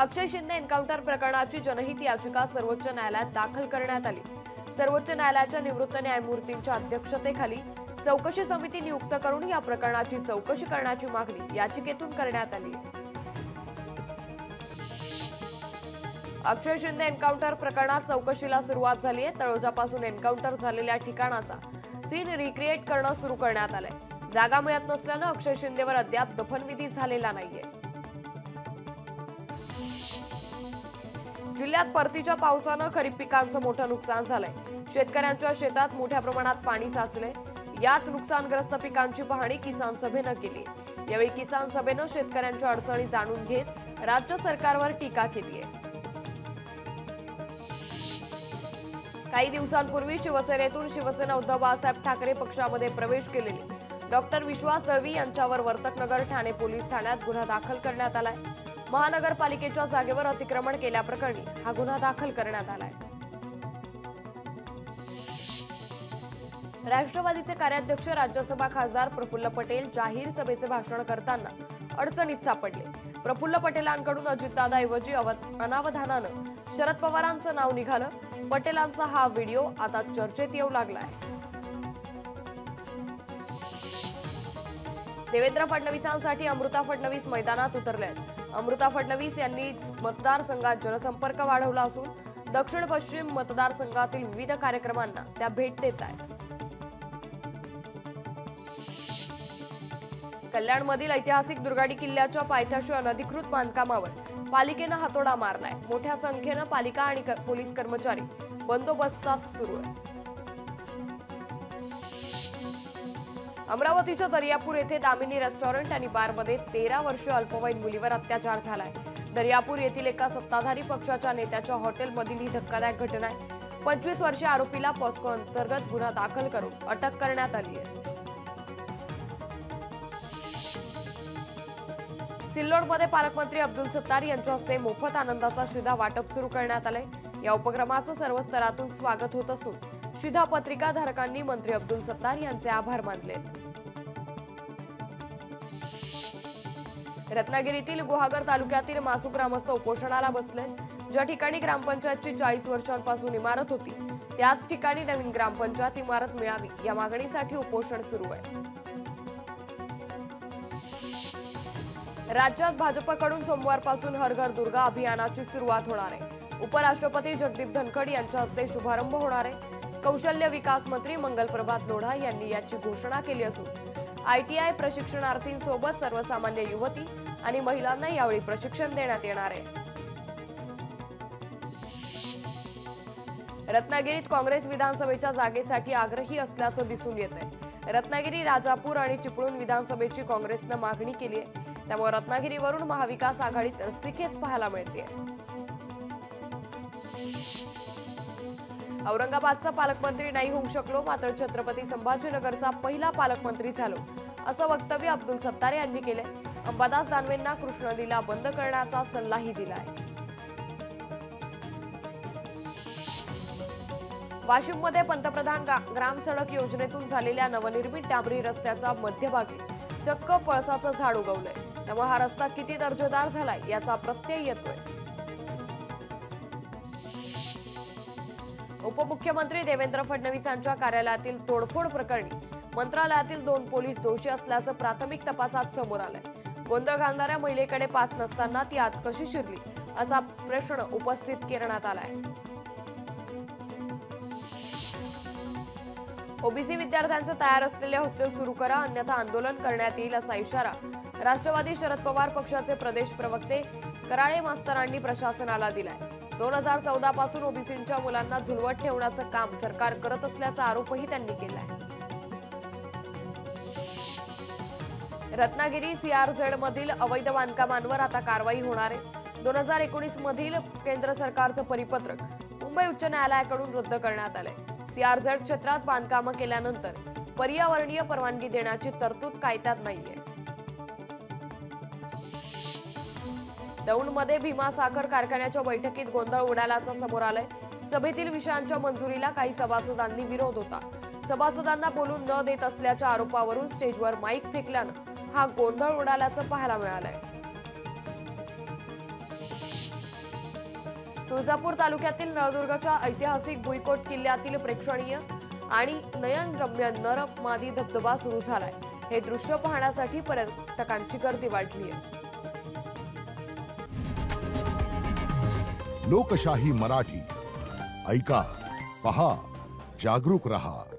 अक्षय Shinde encounter प्रकरणाची जनहित याचिका सर्वोच्च न्यायालयात दाखल करण्यात आली। सर्वोच्च न्यायालयाच्या निवृत्त न्यायमूर्तींच्या अध्यक्षतेखाली चौकशी समिती नियुक्त करून या प्रकरणाची चौकशी करण्याची मागणी याचिकेतून करण्यात आली। अक्षय शिंदे एन्काउंटर प्रकरणात चौकशीला सुरुवात झाली आहे। तळोजापासून एन्काउंटर झालेल्या ठिकाणाचा सीन रिक्रिएट करणं सुरू करण्यात आलंय। जागा मिळत नसल्यानं अक्षय शिंदेवर अद्याप दफनविधी झालेला नाहीये। जिल्ह्यात परतीच्या पावसानं खरीप पिकांचं मोठं नुकसान झालंय। शेतकऱ्यांच्या शेतात मोठ्या प्रमाणात पाणी साचलंय। याच नुकसानग्रस्त पिकांची पाहणी किसान सभेनं केली। यावेळी किसान सभेनं शेतकऱ्यांच्या अडचणी जाणून घेत राज्य सरकारवर टीका केली आहे। काही दिवसांपूर्वी शिवसेनेतून शिवसेना उद्धव बाळासाहेब ठाकरे पक्षामध्ये प्रवेश केलेले डॉक्टर विश्वास दळवी यांच्यावर वर्तकनगर ठाणे पोलीस ठाण्यात गुन्हा दाखल करण्यात आलाय। महानगरपालिकेच्या जागेवर अतिक्रमण केल्याप्रकरणी हा गुन्हा दाखल करण्यात आलाय। राष्ट्रवादीचे कार्याध्यक्ष राज्यसभा खासदार प्रफुल्ल पटेल जाहीर सभेचे भाषण करताना अडचणीत सापडले। प्रफुल्ल पटेलांकडून अजितदादाऐवजी अनावधानानं शरद पवारांचं नाव निघालं। पटेलांचा हा व्हिडिओ आता चर्चेत येऊ लागलाय। देवेंद्र फडणवीसांसाठी अमृता फडणवीस मैदानात उतरले आहेत। अमृता फडणवीस यांनी मतदारसंघात जनसंपर्क वाढवला असून दक्षिण पश्चिम मतदारसंघातील विविध कार्यक्रमांना त्या भेट देत आहेत। कल्याणमधील ऐतिहासिक दुर्गाडी किल्ल्याच्या पायथ्याशी अनधिकृत बांधकामावर पालिकेनं हातोडा मारलाय। मोठ्या संख्येनं पालिका आणि पोलीस कर्मचारी बंदोबस्तात सुरू आहे। अमरावतीच्या दर्यापूर येथे दामिनी रेस्टॉरंट आणि बारमध्ये 13 वर्षीय अल्पवयीन मुलीवर अत्याचार झालाय। दर्यापूर येथील एका सत्ताधारी पक्षाच्या नेत्याच्या हॉटेलमधील ही धक्कादायक घटना आहे। 25 वर्षीय आरोपीला पॉस्को अंतर्गत गुन्हा दाखल करून अटक करण्यात आली आहे। सिल्लोडमध्ये पालकमंत्री अब्दुल सत्तार यांच्या हस्ते मोफत आनंदाचा शिधा वाटप सुरू करण्यात आले। या उपक्रमाचं सर्व स्तरातून स्वागत होत असून शिधा पत्रिका धारकांनी मंत्री अब्दुल सत्तार यांचे आभार मानलेत। रत्नागिरीतील गुहागर तालुक्यातील मासू ग्रामस्थ उपोषणाला बसले। ज्या ठिकाणी ग्रामपंचायतची 40 वर्षांपासून इमारत होती त्याच ठिकाणी नवीन ग्रामपंचायत इमारत मिळावी या मागणीसाठी उपोषण सुरू आहे। राज्यात भाजपकडून सोमवारपासून हर घर दुर्गा अभियानाची सुरुवात होणार आहे। उपराष्ट्रपती जगदीप धनखड यांच्या हस्ते शुभारंभ होणार आहे। कौशल्य विकास मंत्री मंगल प्रभात लोढा यांनी याची घोषणा केली असून आयटीआय प्रशिक्षणार्थींसोबत सर्वसामान्य युवती आणि महिलांना यावेळी प्रशिक्षण देण्यात येणार आहे। रत्नागिरीत काँग्रेस विधानसभेच्या जागेसाठी आग्रही असल्याचं दिसून येत आहे। रत्नागिरी, राजापूर आणि चिपळूण विधानसभेची काँग्रेसनं मागणी केली आहे। त्यामुळे रत्नागिरीवरून महाविकास आघाडीत रस्सीखेच पाहायला मिळते। औरंगाबादचा पालकमंत्री नाही होऊ शकलो मात्र छत्रपती संभाजीनगरचा पहिला पालकमंत्री झालो असं वक्तव्य अब्दुल सत्तार यांनी केले। अंबादास दानवेंना कृष्ण लीला बंद करण्याचा सल्लाही दिलाय। वाशिममध्ये पंतप्रधान ग्राम सडक योजनेतून झालेल्या नवनिर्मित डांबरी रस्त्याचा मध्यभागी चक्क पळसाचं झाड उगवलंय। त्यामुळे हा रस्ता किती दर्जेदार झालाय याचा प्रत्यय येतोय। उपमुख्यमंत्री देवेंद्र फडणवीस यांच्या कार्यालयातील तोडफोड प्रकरणी मंत्रालयातील 2 पोलीस दोषी असल्याचं प्राथमिक तपासात समोर आलंय। गोंधळ घालणाऱ्या महिलेकडे पास नसताना ती आत कशी शिरली असा प्रश्न उपस्थित करण्यात आलाय। ओबीसी विद्यार्थ्यांचे तयार असलेले हॉस्टेल सुरू करा अन्यथा आंदोलन करण्यात येईल असा इशारा राष्ट्रवादी शरद पवार पक्षाचे प्रदेश प्रवक्ते कराळे मास्तरांनी प्रशासनाला दिलाय। 2014 पासून ओबीसींच्या मुलांना झुलवत ठेवण्याचं काम सरकार करत असल्याचा आरोपही त्यांनी केलाय। रत्नागिरी सीआरझेड मधील अवैध बांधकामांवर आता कारवाई होणार आहे। 2019 मधील केंद्र सरकारचं परिपत्रक मुंबई उच्च न्यायालयाकडून रद्द करण्यात आलंय। सीआरझेड क्षेत्रात बांधकामं केल्यानंतर पर्यावरणीय परवानगी देण्याची तरतूद कायद्यात नाहीये। दौंडमध्ये भीमा साखर कारखान्याच्या बैठकीत गोंधळ उडाल्याचं समोर आलंय। सभेतील विषयांच्या मंजुरीला काही सभासदांनी विरोध होता। सभासदांना बोलून न देत असल्याच्या आरोपावरून स्टेजवर माईक फेकल्यानं हा गोंधळ उडाल्याचं पाहायला मिळालंय। तुळजापूर तालुक्यातील नळदुर्गच्या ऐतिहासिक भुईकोट किल्ल्यातील प्रेक्षणीय आणि नयनरम्य नर मादी धबधबा सुरू झालाय। हे दृश्य पाहण्यासाठी पर्यटकांची गर्दी वाढली आहे। लोकशाही मराठी ऐका, पहा, जागरूक रहा।